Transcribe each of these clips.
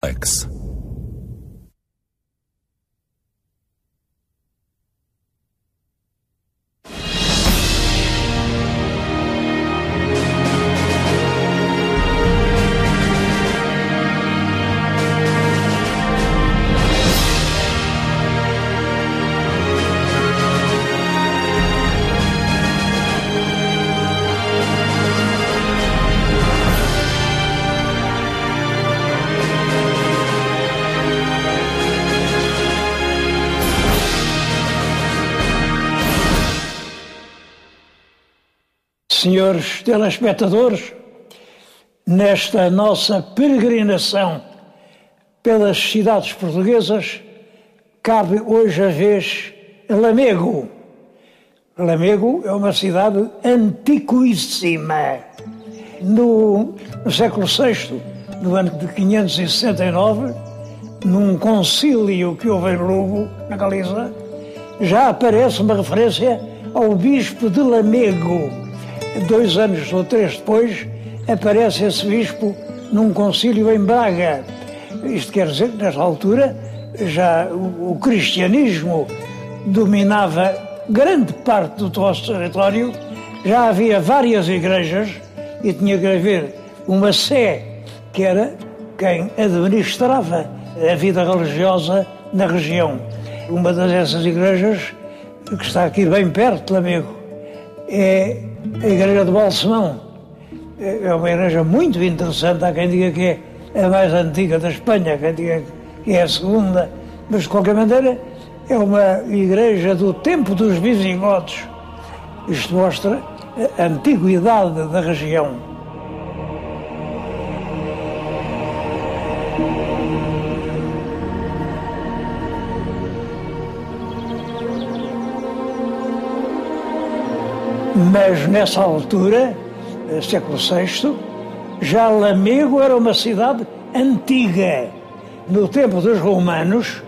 X. Senhores telespectadores, nesta nossa peregrinação pelas cidades portuguesas, cabe hoje a vez a Lamego. Lamego é uma cidade antiquíssima. No século VI, no ano de 569, num concílio que houve em Lugo, na Galiza, já aparece uma referência ao bispo de Lamego. 2 anos ou 3 depois, aparece esse bispo num concílio em Braga. Isto quer dizer que, nesta altura, já o cristianismo dominava grande parte do nosso território, já havia várias igrejas e tinha que haver uma sé, que era quem administrava a vida religiosa na região. Uma dessas igrejas, que está aqui bem perto de Lamego, é a igreja de Balsemão. É uma igreja muito interessante. Há quem diga que é a mais antiga da Espanha, há quem diga que é a segunda, mas de qualquer maneira é uma igreja do tempo dos visigodos. Isto mostra a antiguidade da região. Mas nessa altura, século VI, já Lamego era uma cidade antiga. No tempo dos romanos,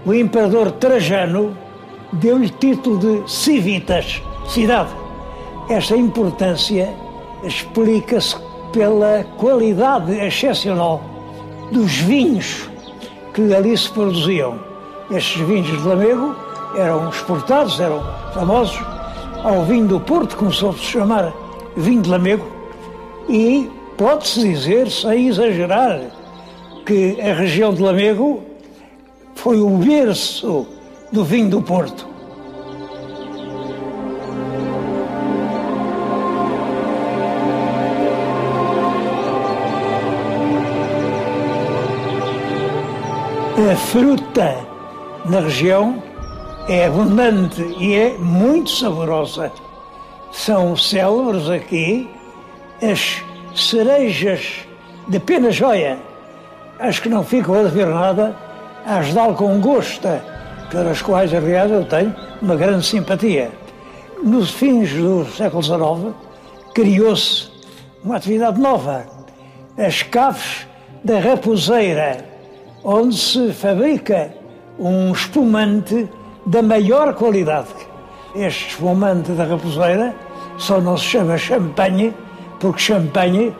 o imperador Trajano deu-lhe título de civitas, cidade. Esta importância explica-se pela qualidade excepcional dos vinhos que ali se produziam. Estes vinhos de Lamego eram exportados, eram famosos, ao vinho do Porto, começou a se chamar vinho de Lamego, e pode-se dizer, sem exagerar, que a região de Lamego foi o berço do vinho do Porto. A fruta na região é abundante e é muito saborosa. São célebres aqui as cerejas de Penajóia, as que não ficam a dever nada, as de Alcongosta, pelas quais, aliás, eu tenho uma grande simpatia. Nos fins do século XIX, criou-se uma atividade nova, as caves da Raposeira, onde se fabrica um espumante da maior qualidade. Este espumante da Raposeira só não se chama champanhe, porque champanhe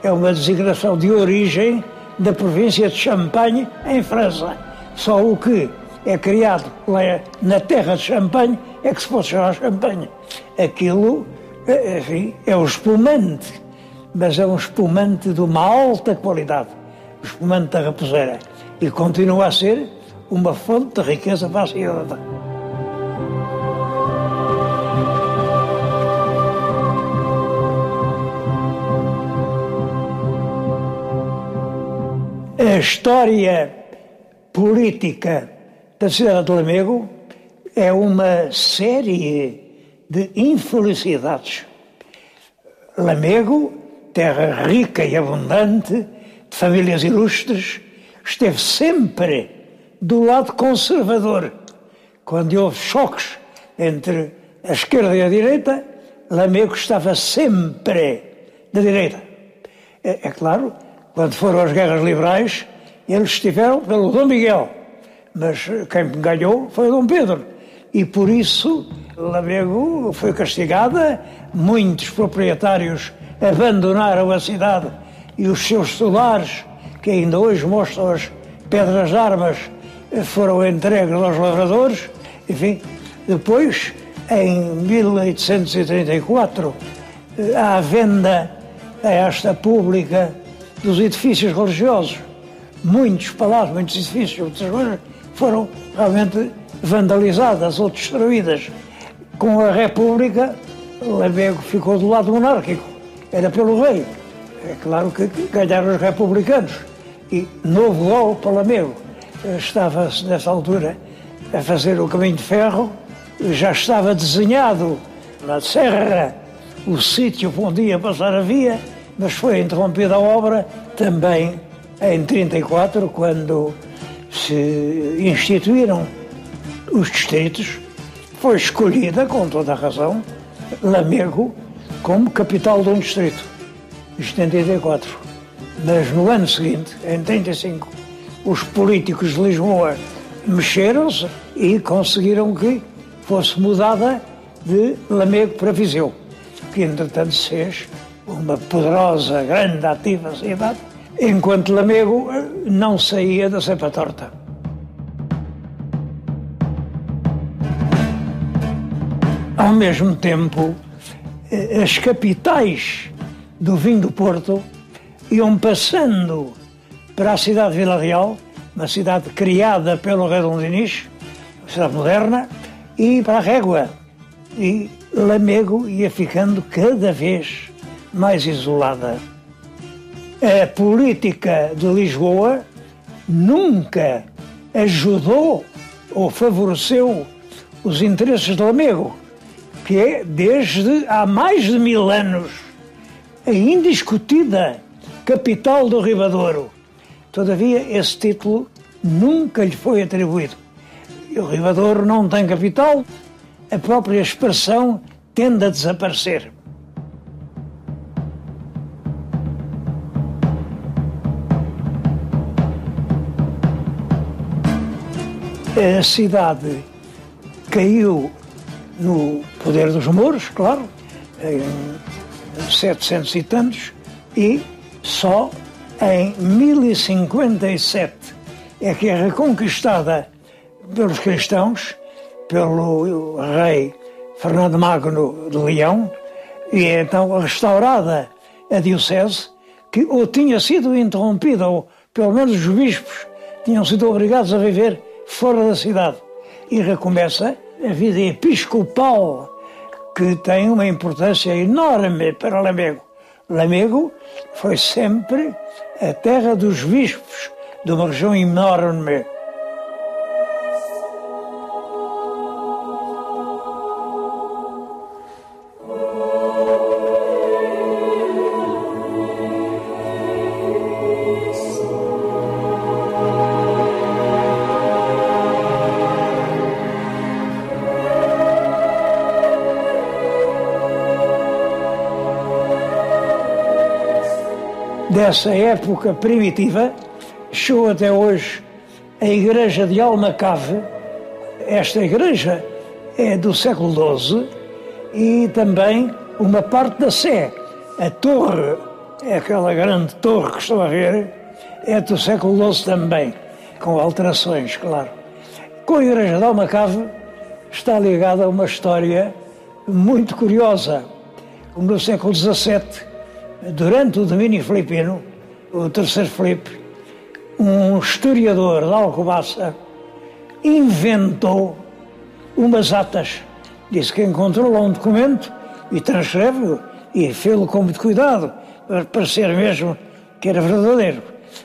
é uma designação de origem da província de Champagne, em França. Só o que é criado lá na terra de Champagne é que se pode chamar champanhe. Aquilo, enfim, é um espumante, mas é um espumante de uma alta qualidade, o espumante da Raposeira, e continua a ser uma fonte de riqueza para a cidade. A história política da cidade de Lamego é uma série de infelicidades. Lamego, terra rica e abundante, de famílias ilustres, esteve sempre do lado conservador. Quando houve choques entre a esquerda e a direita, Lamego estava sempre da direita. É claro, quando foram as guerras liberais, eles estiveram pelo Dom Miguel, mas quem ganhou foi Dom Pedro. E por isso Lamego foi castigada, muitos proprietários abandonaram a cidade e os seus solares, que ainda hoje mostram as pedras de armas foram entregues aos lavradores. Enfim, depois, em 1834, há a venda a esta pública dos edifícios religiosos. Muitos palácios, muitos edifícios, muitas coisas foram realmente vandalizadas ou destruídas. Com a República, Lamego ficou do lado monárquico, era pelo rei. É claro que ganharam os republicanos. E Novo Gol para Lamego estava, nessa altura, a fazer o caminho de ferro, já estava desenhado na serra o sítio onde ia passar a via, mas foi interrompida a obra também em 1934, quando se instituíram os distritos. Foi escolhida, com toda a razão, Lamego como capital de um distrito, isto em 1934. Mas no ano seguinte, em 1935, os políticos de Lisboa mexeram-se e conseguiram que fosse mudada de Lamego para Viseu, que entretanto se fez uma poderosa, grande, ativa cidade, enquanto Lamego não saía da cepa torta. Ao mesmo tempo, as capitais do vinho do Porto iam passando para a cidade de Vila Real, uma cidade criada pelo rei Dom Dinis, uma cidade moderna, e para a Régua. E Lamego ia ficando cada vez mais isolada. A política de Lisboa nunca ajudou ou favoreceu os interesses de Lamego, que é, desde há mais de 1000 anos, a indiscutida capital do Ribadouro. Todavia, esse título nunca lhe foi atribuído. E o Ribadouro não tem capital, a própria expressão tende a desaparecer. A cidade caiu no poder dos mouros, claro, em 700 e tantos, e só em 1057 é que é reconquistada pelos cristãos, pelo rei Fernando Magno de Leão, e é então restaurada a diocese, que ou tinha sido interrompida, ou pelo menos os bispos tinham sido obrigados a viver fora da cidade, e recomeça a vida episcopal, que tem uma importância enorme para Lamego. Lamego foi sempre a terra dos bispos, de uma região enorme. Dessa época primitiva, chegou até hoje a igreja de Almacave. Esta igreja é do século XII e também uma parte da Sé. A torre, é aquela grande torre que estão a ver, é do século XII também, com alterações, claro. Com a igreja de Almacave está ligada a uma história muito curiosa. No século XVII, durante o domínio filipino, o terceiro Filipe, um historiador de Alcobaça inventou umas atas. Disse que encontrou lá um documento e transcreve-o e fê-lo com muito cuidado, para parecer mesmo que era verdadeiro,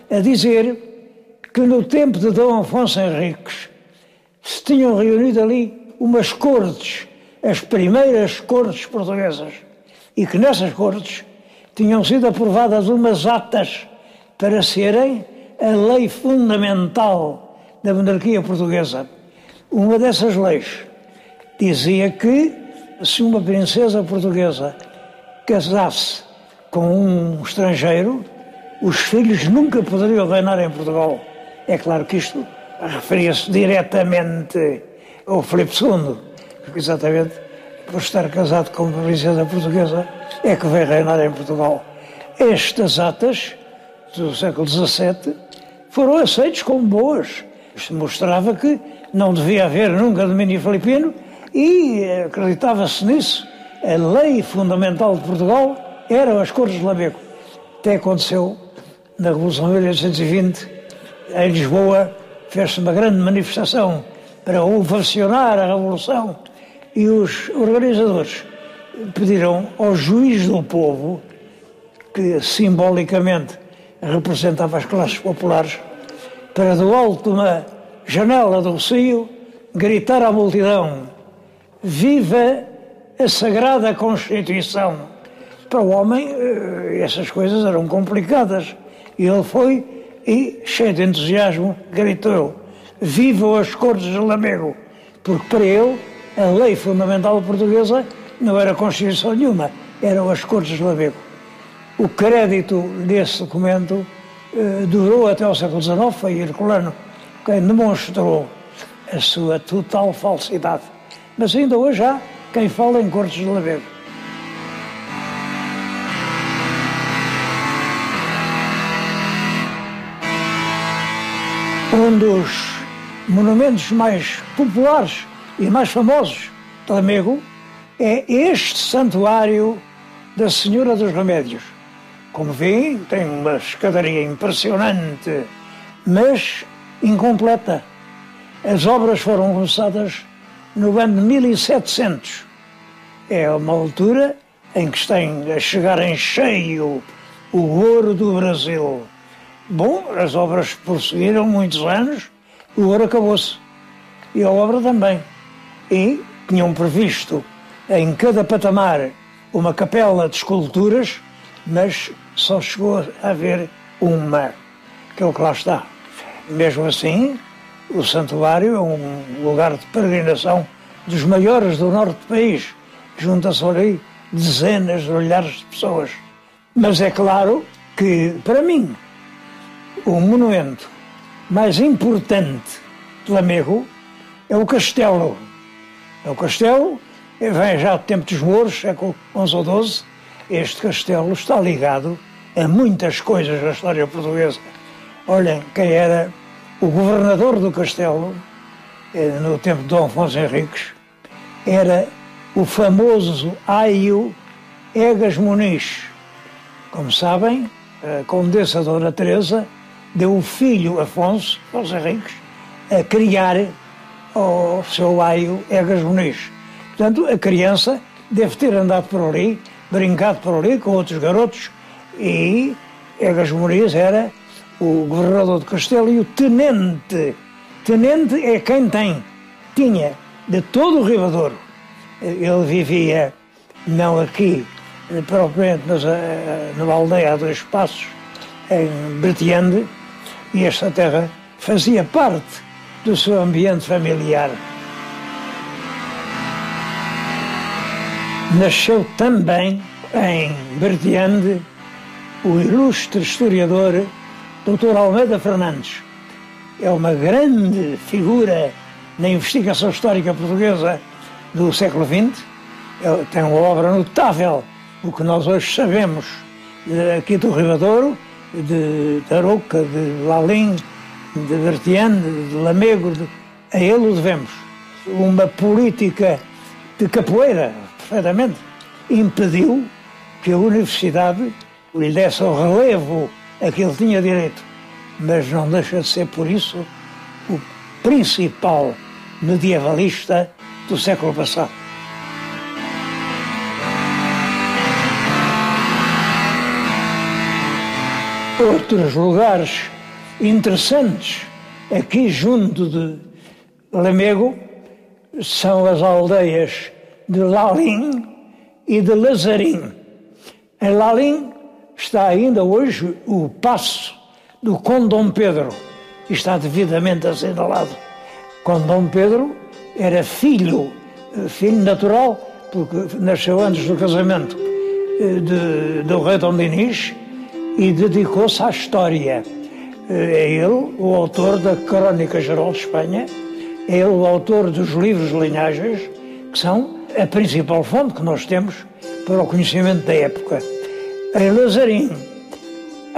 a dizer que no tempo de Dom Afonso Henriques se tinham reunido ali umas cortes, as primeiras cortes portuguesas, e que nessas cortes tinham sido aprovadas umas atas para serem a lei fundamental da monarquia portuguesa. Uma dessas leis dizia que se uma princesa portuguesa casasse com um estrangeiro, os filhos nunca poderiam reinar em Portugal. É claro que isto referia-se diretamente ao Filipe II, porque exatamente por estar casado com uma princesa portuguesa é que veio reinar em Portugal. Estas atas do século XVII foram aceitos como boas. Isto mostrava que não devia haver nunca domínio filipino e acreditava-se nisso. A lei fundamental de Portugal eram as Cortes de Lamego. Até aconteceu na Revolução de 1820, em Lisboa, fez-se uma grande manifestação para ovacionar a Revolução e os organizadores pediram ao juiz do povo, que simbolicamente representava as classes populares, para do alto de uma janela do Rossio gritar à multidão: viva a Sagrada Constituição! Para o homem essas coisas eram complicadas e ele foi e, cheio de entusiasmo, gritou: vivam as Cortes de Lamego! Porque para ele a lei fundamental portuguesa não era Constituição nenhuma, eram as Cortes de Lamego. O crédito desse documento durou até ao século XIX, foi Herculano quem demonstrou a sua total falsidade. Mas ainda hoje há quem fala em Cortes de Lamego. Um dos monumentos mais populares e mais famosos de Lamego é este santuário da Senhora dos Remédios. Como veem, tem uma escadaria impressionante, mas incompleta. As obras foram começadas no ano de 1700. É uma altura em que está a chegar em cheio o ouro do Brasil. Bom, as obras prosseguiram muitos anos, o ouro acabou-se. E a obra também. E tinham previsto em cada patamar uma capela de esculturas, mas só chegou a haver uma, que é o que lá está. Mesmo assim, o santuário é um lugar de peregrinação dos maiores do norte do país. Junta-se ali dezenas de milhares de pessoas. Mas é claro que, para mim, o monumento mais importante de Lamego é o castelo. É o castelo, vem já do tempo dos mouros, século XI ou XII. Este castelo está ligado a muitas coisas da história portuguesa. Olhem, quem era o governador do castelo, no tempo de Dom Afonso Henriques, era o famoso aio Egas Muniz. Como sabem, a condessa Dona Teresa deu o filho Afonso Henriques a criar o seu aio Egas Muniz. Portanto, a criança deve ter andado por ali, brincado por ali com outros garotos, e Egas Muniz era o governador do castelo e o tenente. Tenente é quem tinha de todo o Ribadouro. Ele vivia, não aqui, propriamente, mas numa aldeia a 2 passos, em Bretiande, e esta terra fazia parte do seu ambiente familiar. Nasceu também em Bretiande o ilustre historiador Dr. Almeida Fernandes. É uma grande figura na investigação histórica portuguesa do século XX. Ele tem uma obra notável, o que nós hoje sabemos aqui do Ribadouro, de Arouca, de Lalín, de Bretiande, de Lamego, a ele o devemos. Uma política de capoeira, perfeitamente, impediu que a universidade lhe desse o relevo a que ele tinha direito. Mas não deixa de ser, por isso, o principal medievalista do século passado. Outros lugares interessantes aqui junto de Lamego são as aldeias de Lalín e de Lazarim. Em Lalín está ainda hoje o paço do Conde Dom Pedro, e está devidamente assinalado. Conde Dom Pedro era filho natural, porque nasceu antes do casamento do rei Dom Dinis, e dedicou-se à história. É ele o autor da Crónica Geral de Espanha, é ele o autor dos livros de linhagens, que são a principal fonte que nós temos para o conhecimento da época. Em Lazarim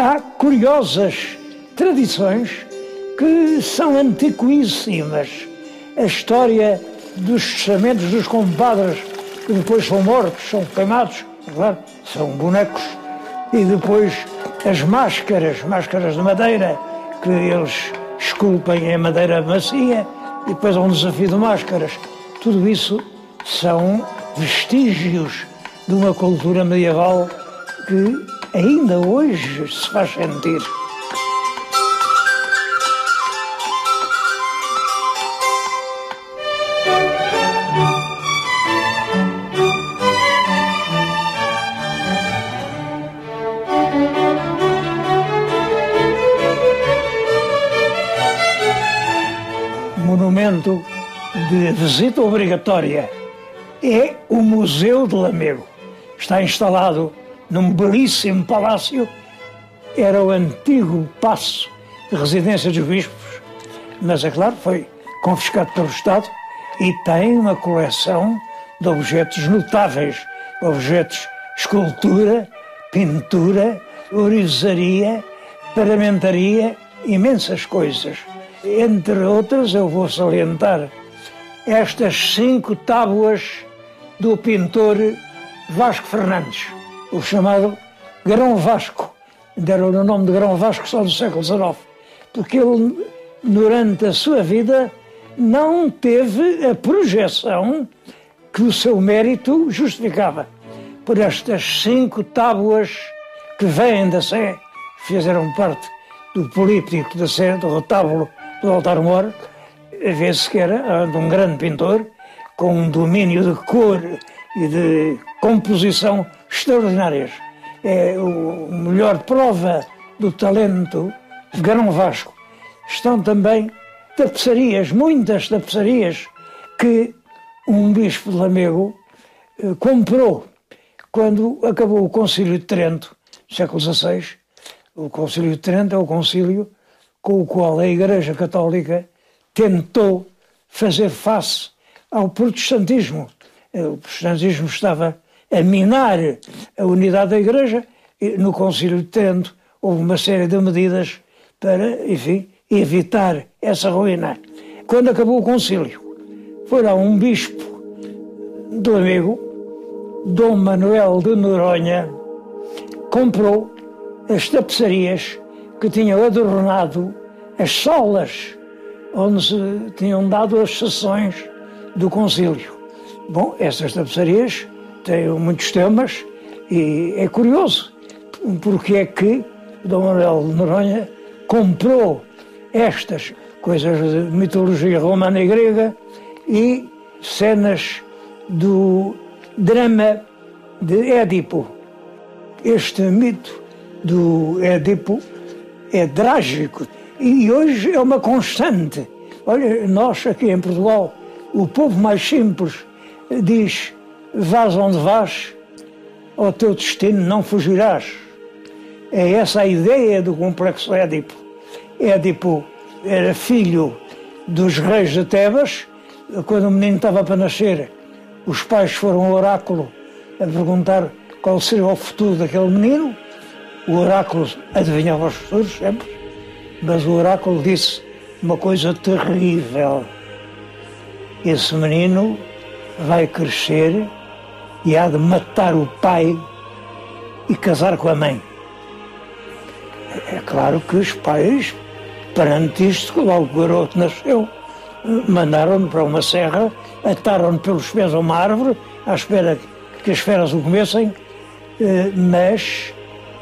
há curiosas tradições que são antiquíssimas. A história dos testamentos dos compadres, que depois são mortos, são queimados, claro, são bonecos, e depois as máscaras de madeira, que eles esculpem em madeira macia, e depois há um desafio de máscaras. Tudo isso são vestígios de uma cultura medieval que ainda hoje se faz sentir. Monumento de visita obrigatória é o Museu de Lamego. Está instalado num belíssimo palácio. Era o antigo paço de residência dos bispos, mas, é claro, foi confiscado pelo Estado e tem uma coleção de objetos notáveis, objetos, escultura, pintura, ourivesaria, paramentaria, imensas coisas. Entre outras, eu vou salientar estas 5 tábuas do pintor Vasco Fernandes, o chamado Grão Vasco. Deram-lhe o nome de Grão Vasco só no século XIX, porque ele, durante a sua vida, não teve a projeção que o seu mérito justificava. Por estas 5 tábuas que vêm da Sé, fizeram parte do políptico da Sé, do retábulo do altar-mor, vê-se que era de um grande pintor, com um domínio de cor e de composição extraordinárias. É a melhor prova do talento de Grão Vasco. Estão também tapeçarias, muitas tapeçarias, que um bispo de Lamego comprou quando acabou o Concílio de Trento, século XVI. O Concílio de Trento é o concílio com o qual a Igreja Católica tentou fazer face ao protestantismo. O protestantismo estava a minar a unidade da Igreja e no Concílio de Trento houve uma série de medidas para, enfim, evitar essa ruína. Quando acabou o concílio, foi lá um bispo de Lamego, Dom Manuel de Noronha, comprou as tapeçarias que tinham adornado as salas onde se tinham dado as sessões do concílio. Bom, essas tapeçarias têm muitos temas e é curioso porque é que Dom Manuel de Noronha comprou estas coisas de mitologia romana e grega e cenas do drama de Édipo. Este mito do Édipo é trágico e hoje é uma constante. Olha, nós aqui em Portugal, o povo mais simples diz: vás onde vás, ao teu destino não fugirás. É essa a ideia do complexo Édipo. Édipo era filho dos reis de Tebas. Quando o menino estava para nascer, os pais foram ao oráculo a perguntar qual seria o futuro daquele menino. O oráculo adivinhava os futuros sempre, mas o oráculo disse uma coisa terrível: esse menino vai crescer e há de matar o pai e casar com a mãe. É claro que os pais, perante isto, logo o garoto nasceu, mandaram-no para uma serra, ataram-no pelos pés a uma árvore, à espera que as feras o comessem, mas,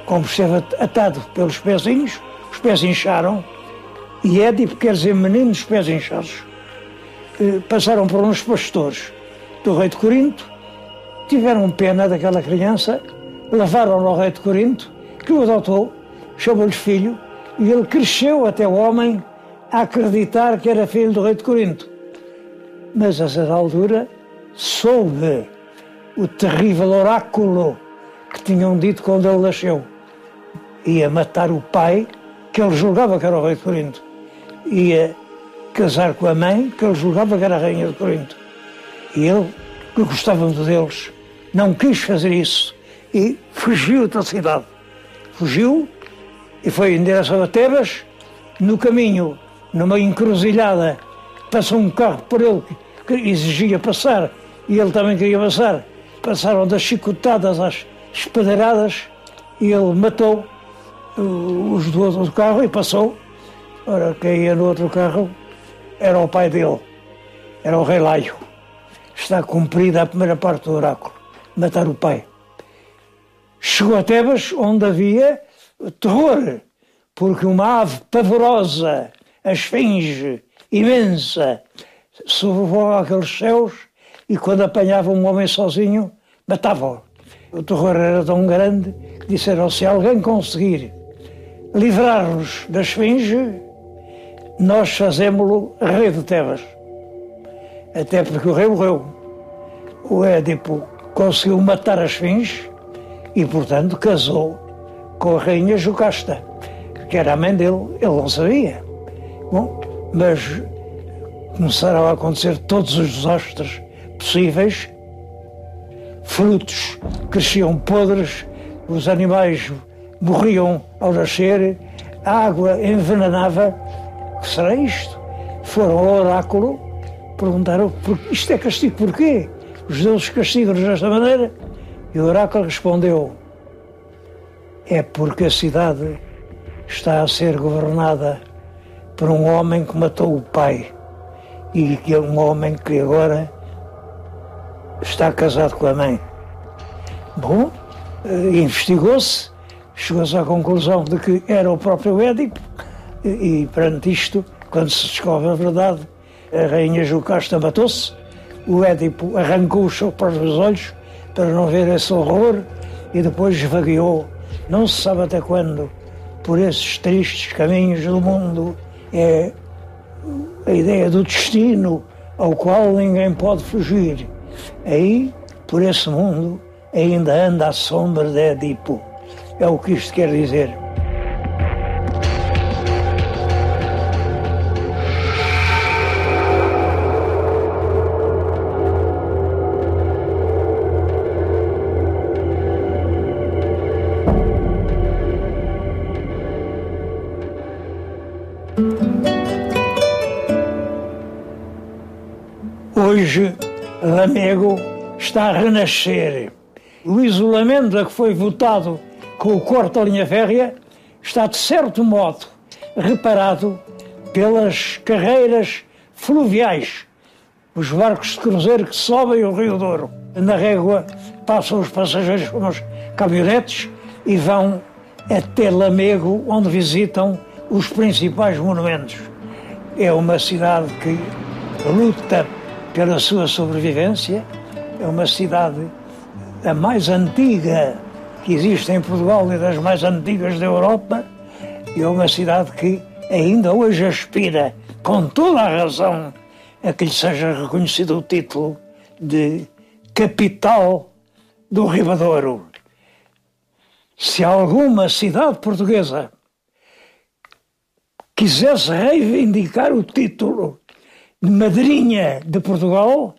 como esteve atado pelos pezinhos, os pés incharam, e Édipo quer dizer menino dos pés inchados. Passaram por uns pastores do rei de Corinto, tiveram pena daquela criança, levaram-no ao rei de Corinto, que o adotou, chamou-lhe filho, e ele cresceu até o homem a acreditar que era filho do rei de Corinto. Mas a certa altura soube o terrível oráculo que tinham dito quando ele nasceu. Ia matar o pai, que ele julgava que era o rei de Corinto. Ia casar com a mãe, que ele julgava que era a rainha de Corinto. E ele, que gostava muito deles, não quis fazer isso e fugiu da cidade. Fugiu e foi em direção a Tebas. No caminho, numa encruzilhada, passou um carro por ele que exigia passar, e ele também queria passar. Passaram das chicotadas às espedairadas, e ele matou os do outro carro e passou. Ora, quem ia no outro carro era o pai dele, era o rei Laio. Está cumprida a primeira parte do oráculo, matar o pai. Chegou a Tebas, onde havia terror, porque uma ave pavorosa, a esfinge, imensa, sobrevoava aqueles céus e quando apanhava um homem sozinho, matava-o. O terror era tão grande que disseram: se alguém conseguir livrar-nos da esfinge, nós fazemos-lo rei de Tebas. Até porque o rei morreu. O Édipo conseguiu matar a esfinge e, portanto, casou com a rainha Jocasta, que era a mãe dele. Ele não sabia. Bom, mas começaram a acontecer todos os desastres possíveis. Frutos cresciam podres, os animais morriam ao nascer, a água envenenava. O que será isto? Foram ao oráculo, perguntaram: isto é castigo porquê? Os deuses castigam-nos desta maneira? E o oráculo respondeu: é porque a cidade está a ser governada por um homem que matou o pai, e que é um homem que agora está casado com a mãe. Bom, investigou-se, chegou-se à conclusão de que era o próprio Édipo, e perante isto, quando se descobre a verdade, a rainha Jocasta matou-se, o Édipo arrancou os seus próprios olhos para não ver esse horror e depois vagueou, não se sabe até quando, por esses tristes caminhos do mundo. É a ideia do destino ao qual ninguém pode fugir. Aí, por esse mundo, ainda anda a sombra de Édipo. É o que isto quer dizer. Hoje, Lamego está a renascer. O isolamento a que foi votado com o corte da linha férrea está, de certo modo, reparado pelas carreiras fluviais, os barcos de cruzeiro que sobem o Rio Douro. Na régua passam os passageiros com os caminhonetes e vão até Lamego, onde visitam os principais monumentos. É uma cidade que luta pela sua sobrevivência, é uma cidade a mais antiga que existe em Portugal e das mais antigas da Europa, e é uma cidade que ainda hoje aspira, com toda a razão, a que lhe seja reconhecido o título de capital do Ribadouro. Se alguma cidade portuguesa quisesse reivindicar o título de madrinha de Portugal,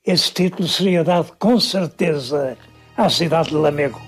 esse título seria dado com certeza à cidade de Lamego.